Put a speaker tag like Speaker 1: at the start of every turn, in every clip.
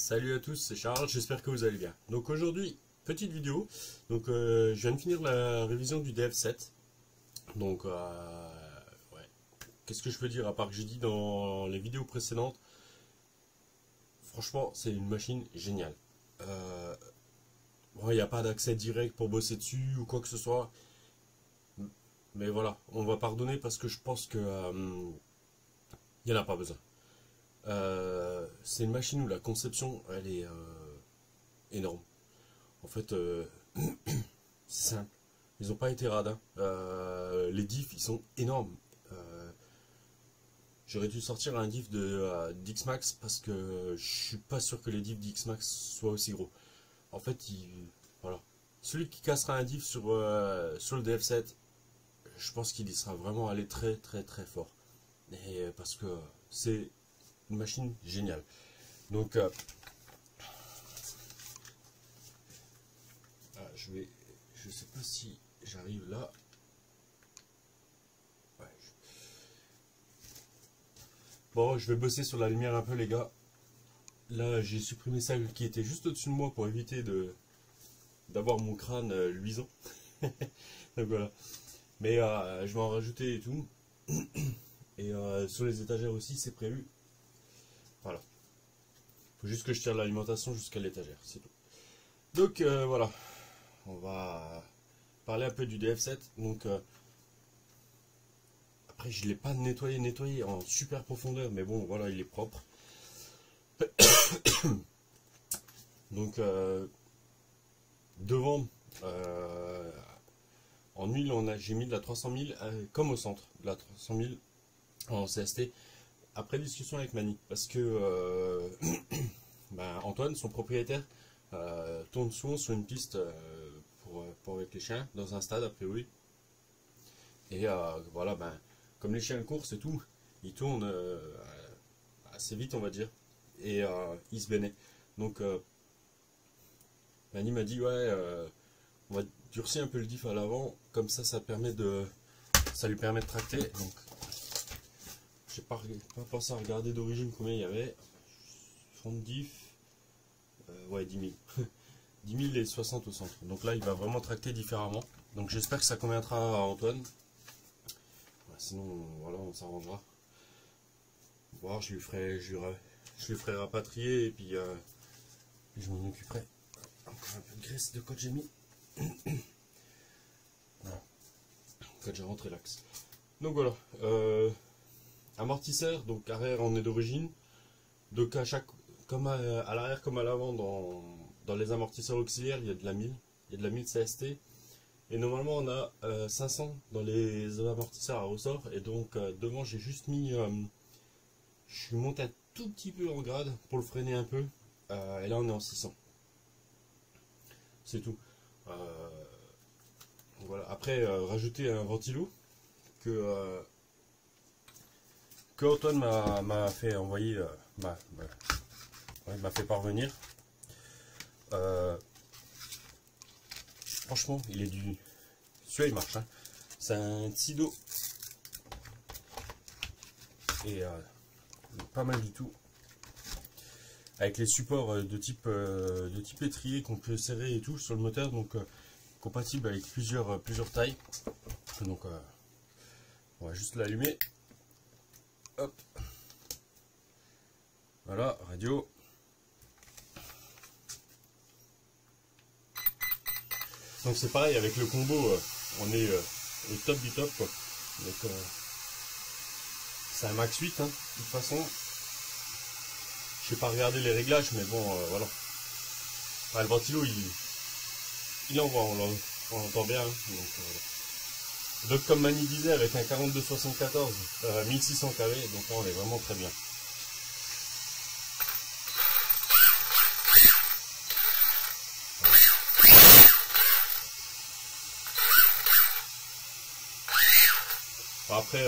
Speaker 1: Salut à tous, c'est Charles, j'espère que vous allez bien. Donc aujourd'hui, petite vidéo. Donc je viens de finir la révision du DF7. Donc ouais. Qu'est-ce que je peux dire à part que j'ai dit dans les vidéos précédentes. Franchement, c'est une machine géniale. Bon, il n'y a pas d'accès direct pour bosser dessus ou quoi que ce soit. Mais voilà, on va pardonner parce que je pense que il n'y en a pas besoin. C'est une machine où la conception elle est énorme. En fait, c'est simple. Ils n'ont pas été radins. Les diffs ils sont énormes. J'aurais dû sortir un diff de d'Xmax parce que je suis pas sûr que les diffs d'Xmax soient aussi gros. En fait, voilà. Celui qui cassera un diff sur le DF7, je pense qu'il y sera vraiment allé très très très fort. Et parce que c'est une machine géniale. Donc je sais pas si j'arrive là. Ouais. Bon, je vais bosser sur la lumière un peu les gars. Là j'ai supprimé celle qui était juste au-dessus de moi pour éviter d'avoir mon crâne luisant. Donc voilà. Mais je vais en rajouter et tout. Et sur les étagères aussi c'est prévu. Voilà. Faut juste que je tire l'alimentation jusqu'à l'étagère, c'est tout. Donc voilà. On va parler un peu du DF7. Donc après je ne l'ai pas nettoyé en super profondeur, mais bon voilà, il est propre. Donc devant en huile j'ai mis de la 300 000 comme au centre, de la 300 000 en CST. Après discussion avec Mani, parce que Antoine, son propriétaire, tourne souvent sur une piste pour avec les chiens, dans un stade a priori. Et voilà, comme les chiens de course et tout, ils tournent assez vite on va dire, et ils se baignaient. Donc Mani m'a dit ouais, on va durcir un peu le diff à l'avant, comme ça ça lui permet de tracter. Donc j'ai pas pensé à regarder d'origine combien il y avait. Fond de diff, ouais 10 000. 10 000 et 60 au centre. Donc là il va vraiment tracter différemment. Donc j'espère que ça conviendra à Antoine. Sinon voilà, on s'arrangera. Voir, je lui ferai rapatrier et puis je m'en occuperai. Encore un peu de graisse de quand j'ai mis. Voilà. Quand j'ai rentré l'axe. Donc voilà. Amortisseur, donc arrière on est d'origine. Donc comme à l'arrière comme à l'avant dans les amortisseurs auxiliaires, il y a de la 1000. Il y a de la 1000 CST. Et normalement on a 500 dans les amortisseurs à ressort. Et donc devant j'ai juste mis... je suis monté un tout petit peu en grade pour le freiner un peu. Et là on est en 600. C'est tout. Voilà. Après rajouter un ventilo que Antoine m'a fait envoyer, m'a fait parvenir. Franchement, il est du... Celui-là il marche. Hein. C'est un Tsido. Et pas mal du tout. Avec les supports de type étrier qu'on peut serrer et tout sur le moteur. Donc compatible avec plusieurs tailles. Donc on va juste l'allumer. Hop. Voilà, radio. Donc c'est pareil avec le combo, on est au top du top quoi. Donc c'est un max 8 hein, de toute façon. Je n'ai pas regardé les réglages mais bon voilà. Le ventilo il envoie, on l'entend bien. Hein, donc comme Mani disait, avec un 4274 1600 kW, donc là on est vraiment très bien. Après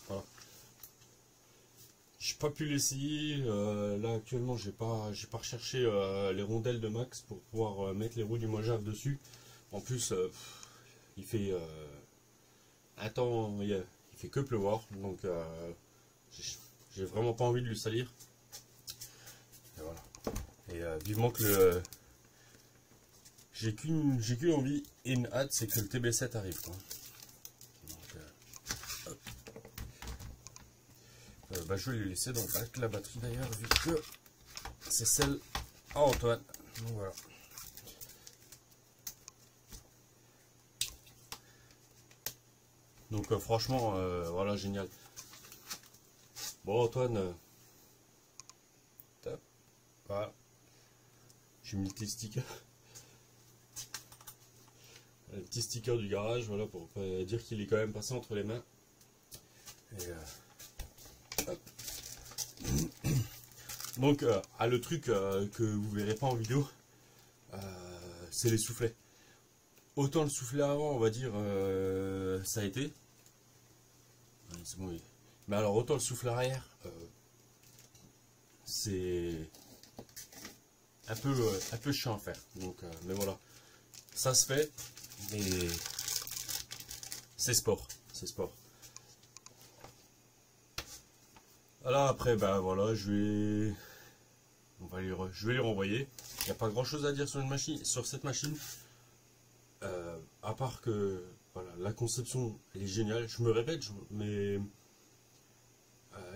Speaker 1: voilà. J'ai pas pu l'essayer. Là actuellement j'ai pas recherché les rondelles de max pour pouvoir mettre les roues du Mojave dessus. En plus il fait un temps, il fait que pleuvoir, donc j'ai vraiment pas envie de lui salir. Et voilà. Et vivement que le... J'ai qu'une envie et une hâte, c'est que le TB7 arrive, quoi. Donc, bah, je vais lui laisser donc avec la batterie d'ailleurs, vu que c'est celle à Antoine. Donc voilà. Donc franchement, voilà, génial. Bon Antoine, top. Voilà. J'ai mis le petit sticker. Le petit sticker du garage, voilà, pour pas dire qu'il est quand même passé entre les mains. Et hop. Donc le truc que vous verrez pas en vidéo, c'est les soufflets. Autant le soufflet avant, on va dire, ça a été. Ouais, c'est bon, oui. Mais alors autant le soufflet arrière, c'est un peu chiant à faire. Donc, mais voilà, ça se fait. Et c'est sport, c'est sport. Alors après, ben voilà, je vais les renvoyer. Il n'y a pas grand chose à dire sur une machine, sur cette machine, à part que voilà, la conception elle est géniale. Je me répète, mais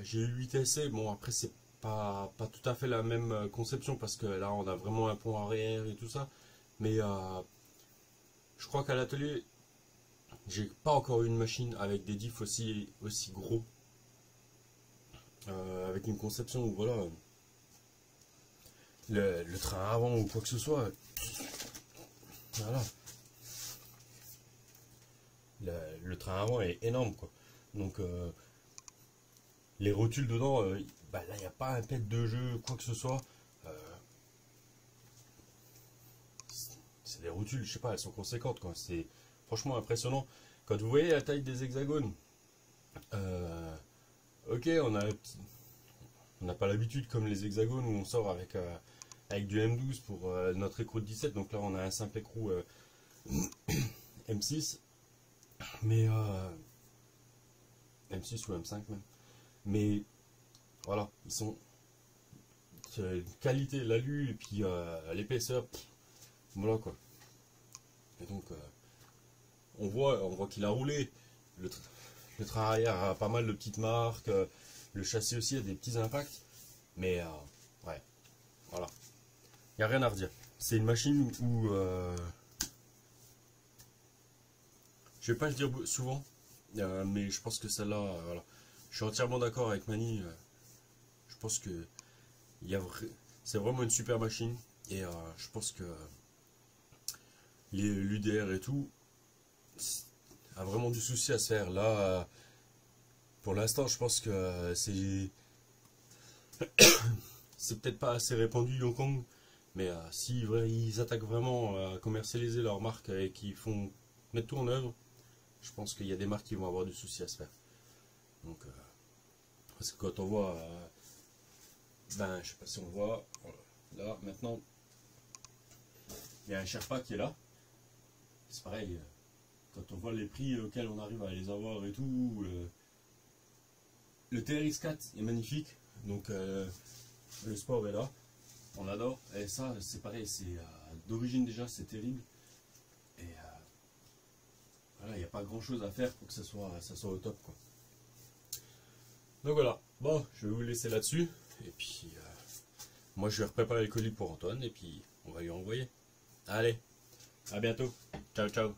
Speaker 1: j'ai eu 8 essais. Bon après c'est pas tout à fait la même conception parce que là on a vraiment un pont arrière et tout ça. Mais je crois qu'à l'atelier, j'ai pas encore eu une machine avec des diffs aussi gros. Avec une conception où voilà, le train avant ou quoi que ce soit, voilà, le train avant est énorme quoi. Donc les rotules dedans, bah, là il n'y a pas un pet de jeu quoi que ce soit. C'est des rotules, je sais pas, elles sont conséquentes quoi. C'est franchement impressionnant. Quand vous voyez la taille des hexagones, ok, on n'a pas l'habitude comme les hexagones où on sort avec du M12 pour notre écrou de 17. Donc là on a un simple écrou M6, mais M6 ou M5 même. Mais voilà, ils sont qualité, l'alu et puis l'épaisseur, voilà quoi. Et donc on voit qu'il a roulé. Le train arrière a pas mal de petites marques, le châssis aussi a des petits impacts, mais ouais, voilà, il n'y a rien à redire. C'est une machine où je vais pas le dire souvent, mais je pense que celle-là, voilà, je suis entièrement d'accord avec Mani. Je pense que c'est vraiment une super machine et je pense que l'UDR et tout a vraiment du souci à se faire. Là, pour l'instant, je pense que c'est peut-être pas assez répandu Yongkong, mais si ils attaquent vraiment à commercialiser leur marque et qu'ils font mettre tout en œuvre, je pense qu'il y a des marques qui vont avoir du souci à se faire. Donc, parce que quand on voit, ben, je sais pas si on voit, là maintenant, il y a un Sherpa qui est là. C'est pareil, quand on voit les prix auxquels on arrive à les avoir et tout, le TRX4 est magnifique, donc le sport est là, on adore, et ça c'est pareil, c'est d'origine déjà c'est terrible, et voilà, il n'y a pas grand chose à faire pour que ça soit au top quoi. Donc voilà, bon, je vais vous laisser là-dessus, et puis moi je vais préparer le colis pour Antoine, et puis on va lui envoyer. Allez, à bientôt, ciao ciao.